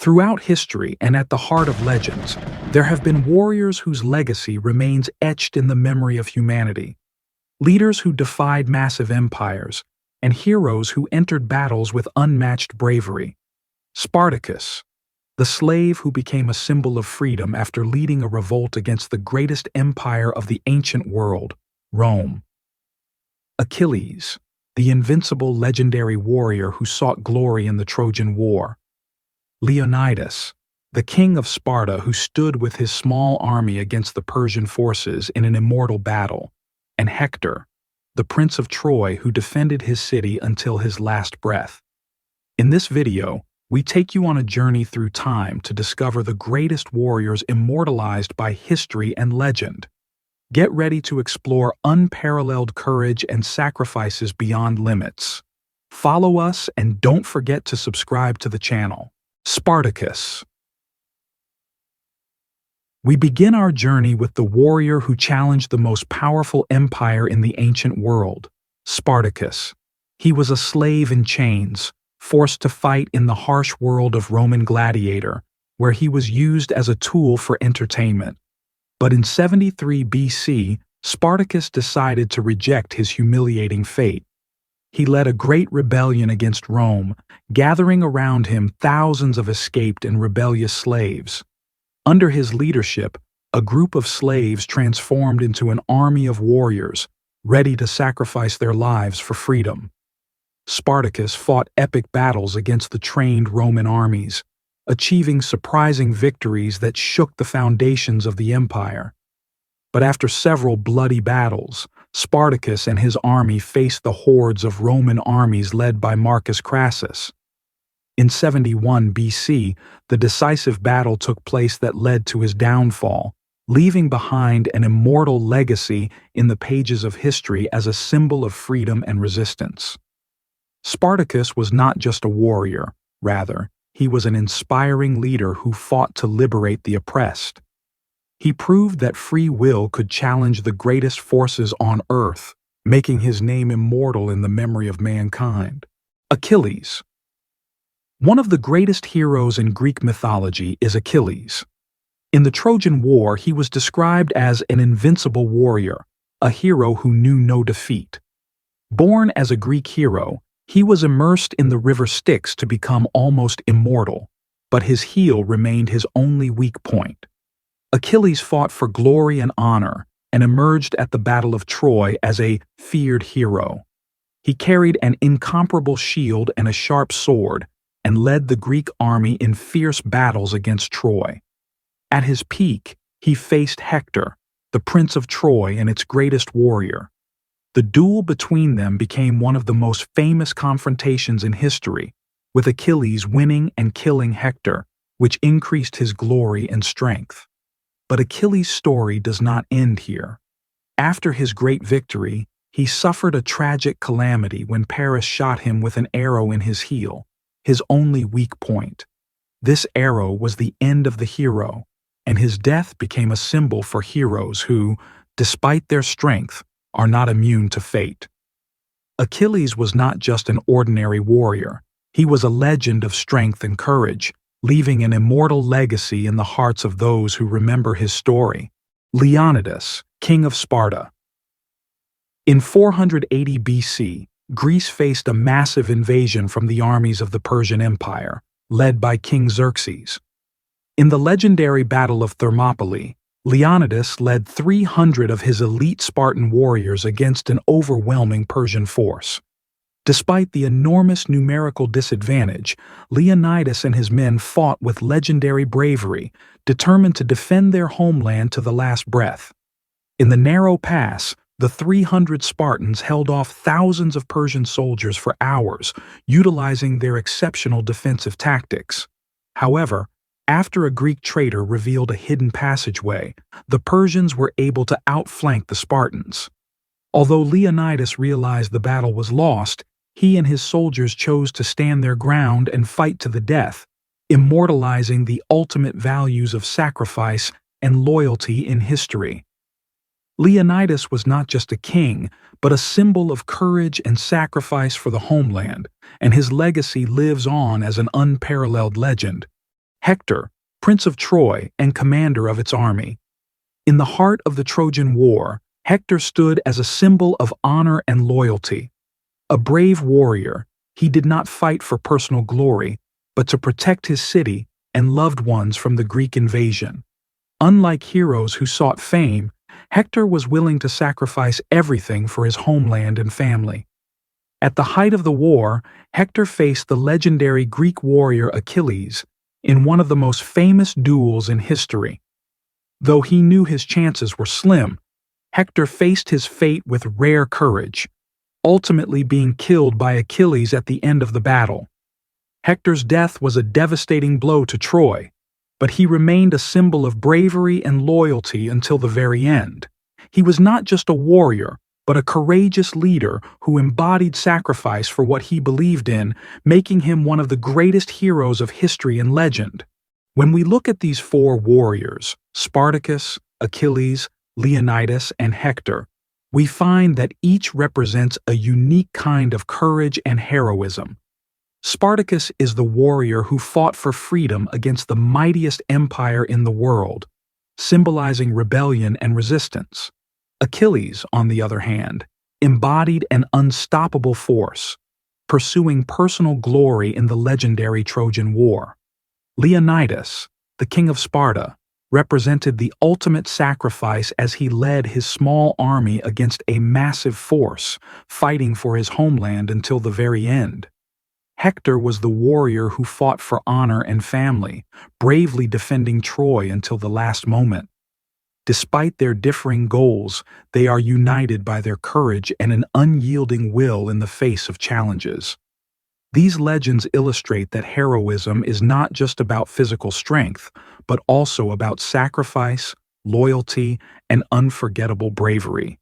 Throughout history and at the heart of legends, there have been warriors whose legacy remains etched in the memory of humanity. Leaders who defied massive empires, and heroes who entered battles with unmatched bravery. Spartacus, the slave who became a symbol of freedom after leading a revolt against the greatest empire of the ancient world, Rome. Achilles, the invincible legendary warrior who sought glory in the Trojan War. Leonidas, the king of Sparta who stood with his small army against the Persian forces in an immortal battle. And Hector, the prince of Troy who defended his city until his last breath. In this video, we take you on a journey through time to discover the greatest warriors immortalized by history and legend. Get ready to explore unparalleled courage and sacrifices beyond limits. Follow us and don't forget to subscribe to the channel. Spartacus. We begin our journey with the warrior who challenged the most powerful empire in the ancient world, Spartacus. He was a slave in chains, forced to fight in the harsh world of Roman gladiator, where he was used as a tool for entertainment. But in 73 BC, Spartacus decided to reject his humiliating fate. He led a great rebellion against Rome, gathering around him thousands of escaped and rebellious slaves. Under his leadership, a group of slaves transformed into an army of warriors, ready to sacrifice their lives for freedom. Spartacus fought epic battles against the trained Roman armies, achieving surprising victories that shook the foundations of the empire. But after several bloody battles, Spartacus and his army faced the hordes of Roman armies led by Marcus Crassus. In 71 BC, the decisive battle took place that led to his downfall, leaving behind an immortal legacy in the pages of history as a symbol of freedom and resistance. Spartacus was not just a warrior, rather, he was an inspiring leader who fought to liberate the oppressed. He proved that free will could challenge the greatest forces on earth, making his name immortal in the memory of mankind. Achilles. One of the greatest heroes in Greek mythology is Achilles. In the Trojan War, he was described as an invincible warrior, a hero who knew no defeat. Born as a Greek hero, he was immersed in the river Styx to become almost immortal, but his heel remained his only weak point. Achilles fought for glory and honor and emerged at the Battle of Troy as a feared hero. He carried an incomparable shield and a sharp sword and led the Greek army in fierce battles against Troy. At his peak, he faced Hector, the prince of Troy and its greatest warrior. The duel between them became one of the most famous confrontations in history, with Achilles winning and killing Hector, which increased his glory and strength. But Achilles' story does not end here. After his great victory, he suffered a tragic calamity when Paris shot him with an arrow in his heel, his only weak point. This arrow was the end of the hero, and his death became a symbol for heroes who, despite their strength, are not immune to fate. Achilles was not just an ordinary warrior. He was a legend of strength and courage, leaving an immortal legacy in the hearts of those who remember his story. Leonidas, king of Sparta. In 480 BC, Greece faced a massive invasion from the armies of the Persian Empire, led by King Xerxes. In the legendary Battle of Thermopylae, Leonidas led 300 of his elite Spartan warriors against an overwhelming Persian force. Despite the enormous numerical disadvantage, Leonidas and his men fought with legendary bravery, determined to defend their homeland to the last breath. In the narrow pass, the 300 Spartans held off thousands of Persian soldiers for hours, utilizing their exceptional defensive tactics. However, after a Greek traitor revealed a hidden passageway, the Persians were able to outflank the Spartans. Although Leonidas realized the battle was lost, he and his soldiers chose to stand their ground and fight to the death, immortalizing the ultimate values of sacrifice and loyalty in history. Leonidas was not just a king, but a symbol of courage and sacrifice for the homeland, and his legacy lives on as an unparalleled legend. Hector, Prince of Troy and commander of its army. In the heart of the Trojan War, Hector stood as a symbol of honor and loyalty. A brave warrior, he did not fight for personal glory, but to protect his city and loved ones from the Greek invasion. Unlike heroes who sought fame, Hector was willing to sacrifice everything for his homeland and family. At the height of the war, Hector faced the legendary Greek warrior Achilles in one of the most famous duels in history. Though he knew his chances were slim, Hector faced his fate with rare courage, ultimately being killed by Achilles at the end of the battle. Hector's death was a devastating blow to Troy, but he remained a symbol of bravery and loyalty until the very end. He was not just a warrior, but a courageous leader who embodied sacrifice for what he believed in, making him one of the greatest heroes of history and legend. When we look at these four warriors, Spartacus, Achilles, Leonidas, and Hector, we find that each represents a unique kind of courage and heroism. Spartacus is the warrior who fought for freedom against the mightiest empire in the world, symbolizing rebellion and resistance. Achilles, on the other hand, embodied an unstoppable force, pursuing personal glory in the legendary Trojan War. Leonidas, the king of Sparta, represented the ultimate sacrifice as he led his small army against a massive force, fighting for his homeland until the very end. Hector was the warrior who fought for honor and family, bravely defending Troy until the last moment. Despite their differing goals, they are united by their courage and an unyielding will in the face of challenges. These legends illustrate that heroism is not just about physical strength, but also about sacrifice, loyalty, and unforgettable bravery.